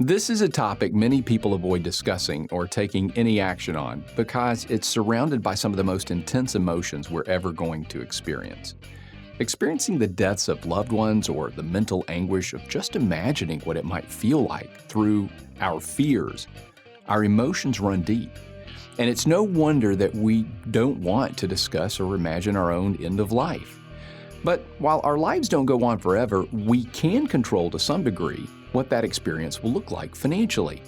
This is a topic many people avoid discussing or taking any action on because it's surrounded by some of the most intense emotions we're ever going to experience. Experiencing the deaths of loved ones or the mental anguish of just imagining what it might feel like through our fears, our emotions run deep. And it's no wonder that we don't want to discuss or imagine our own end of life. But while our lives don't go on forever, we can control to some degree what that experience will look like financially.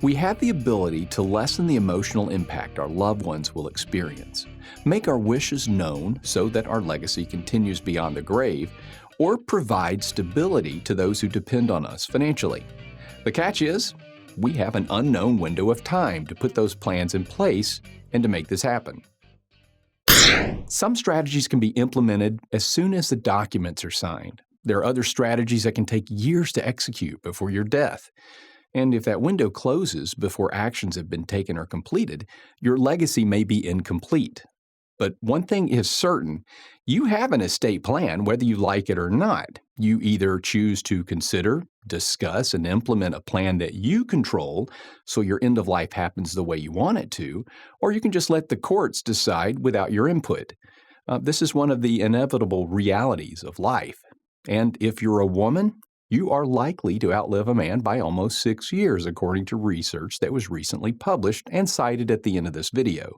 We have the ability to lessen the emotional impact our loved ones will experience, make our wishes known so that our legacy continues beyond the grave, or provide stability to those who depend on us financially. The catch is, we have an unknown window of time to put those plans in place and to make this happen. Some strategies can be implemented as soon as the documents are signed. There are other strategies that can take years to execute before your death. And if that window closes before actions have been taken or completed, your legacy may be incomplete. But one thing is certain, you have an estate plan whether you like it or not. You either choose to consider, discuss, and implement a plan that you control so your end of life happens the way you want it to, or you can just let the courts decide without your input. This is one of the inevitable realities of life. And if you're a woman, you are likely to outlive a man by almost 6 years, according to research that was recently published and cited at the end of this video.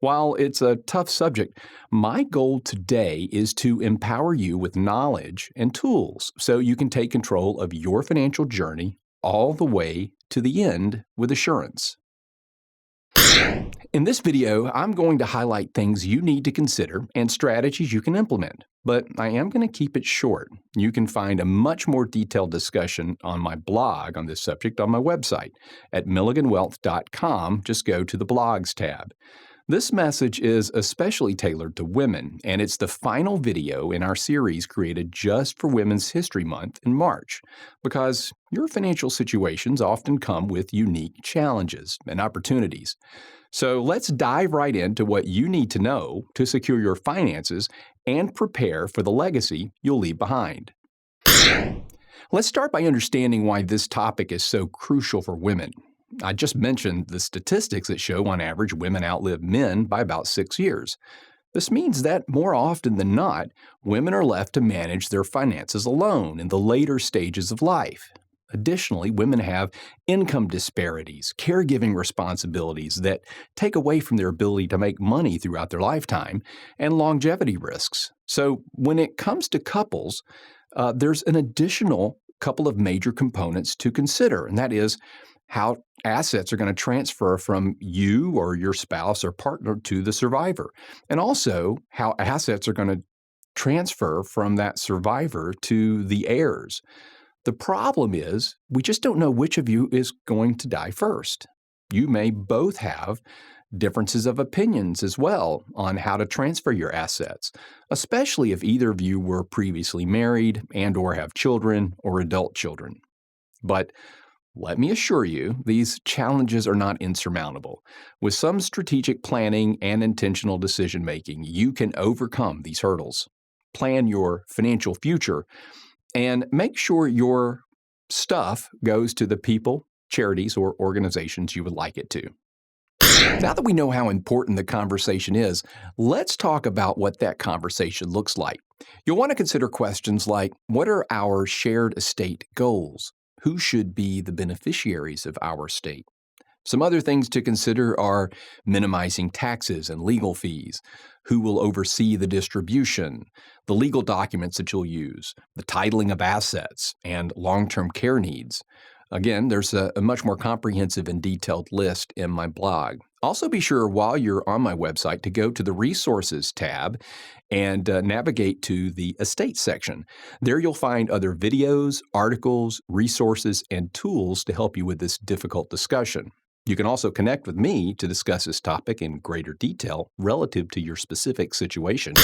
While it's a tough subject, my goal today is to empower you with knowledge and tools so you can take control of your financial journey all the way to the end with assurance. In this video, I'm going to highlight things you need to consider and strategies you can implement, but I am going to keep it short. You can find a much more detailed discussion on my blog on this subject on my website at milliganwealth.com. Just go to the blogs tab. This message is especially tailored to women, and it's the final video in our series created just for Women's History Month in March, because your financial situations often come with unique challenges and opportunities. So let's dive right into what you need to know to secure your finances and prepare for the legacy you'll leave behind. Let's start by understanding why this topic is so crucial for women. I just mentioned the statistics that show on average women outlive men by about 6 years. This means that more often than not, women are left to manage their finances alone in the later stages of life. Additionally, women have income disparities, caregiving responsibilities that take away from their ability to make money throughout their lifetime, and longevity risks. So when it comes to couples, there's an additional couple of major components to consider, and that is how assets are going to transfer from you or your spouse or partner to the survivor, and also how assets are going to transfer from that survivor to the heirs. The problem is we just don't know which of you is going to die first. You may both have differences of opinions as well on how to transfer your assets, especially if either of you were previously married and or have children or adult children. But let me assure you, these challenges are not insurmountable. With some strategic planning and intentional decision-making, you can overcome these hurdles. Plan your financial future and make sure your stuff goes to the people, charities, or organizations you would like it to. Now that we know how important the conversation is, let's talk about what that conversation looks like. You'll want to consider questions like, what are our shared estate goals? Who should be the beneficiaries of our estate? Some other things to consider are minimizing taxes and legal fees, who will oversee the distribution, the legal documents that you'll use, the titling of assets, and long-term care needs. Again, there's a much more comprehensive and detailed list in my blog. Also be sure while you're on my website to go to the Resources tab and navigate to the Estate section. There you'll find other videos, articles, resources, and tools to help you with this difficult discussion. You can also connect with me to discuss this topic in greater detail relative to your specific situation.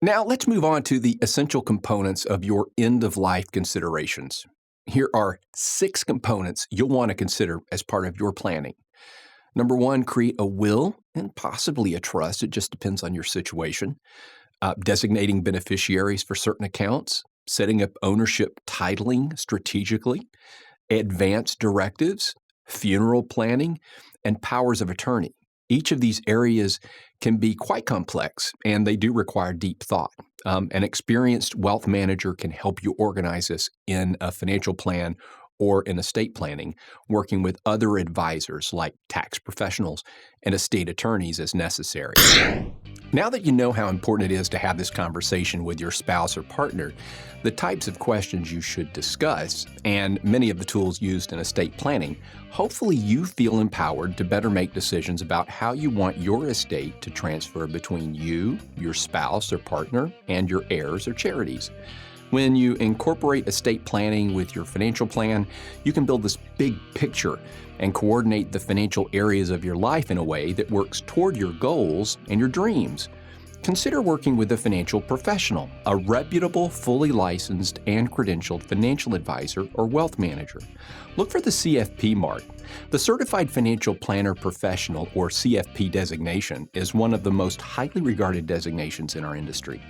Now let's move on to the essential components of your end-of-life considerations. Here are 6 components you'll want to consider as part of your planning. Number 1, create a will and possibly a trust. It just depends on your situation. Designating beneficiaries for certain accounts, setting up ownership titling strategically, advance directives, funeral planning, and powers of attorney. Each of these areas can be quite complex, and they do require deep thought. An experienced wealth manager can help you organize this in a financial plan or in estate planning, working with other advisors like tax professionals and estate attorneys as necessary. Now that you know how important it is to have this conversation with your spouse or partner, the types of questions you should discuss, and many of the tools used in estate planning, hopefully you feel empowered to better make decisions about how you want your estate to transfer between you, your spouse or partner, and your heirs or charities. When you incorporate estate planning with your financial plan, you can build this big picture and coordinate the financial areas of your life in a way that works toward your goals and your dreams. Consider working with a financial professional, a reputable, fully licensed and credentialed financial advisor or wealth manager. Look for the CFP mark. The Certified Financial Planner Professional, or CFP designation, is one of the most highly regarded designations in our industry.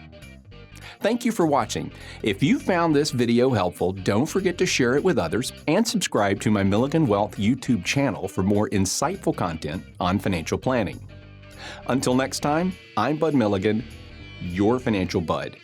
Thank you for watching. If you found this video helpful, don't forget to share it with others and subscribe to my Milligan Wealth YouTube channel for more insightful content on financial planning. Until next time, I'm Bud Milligan, your financial bud.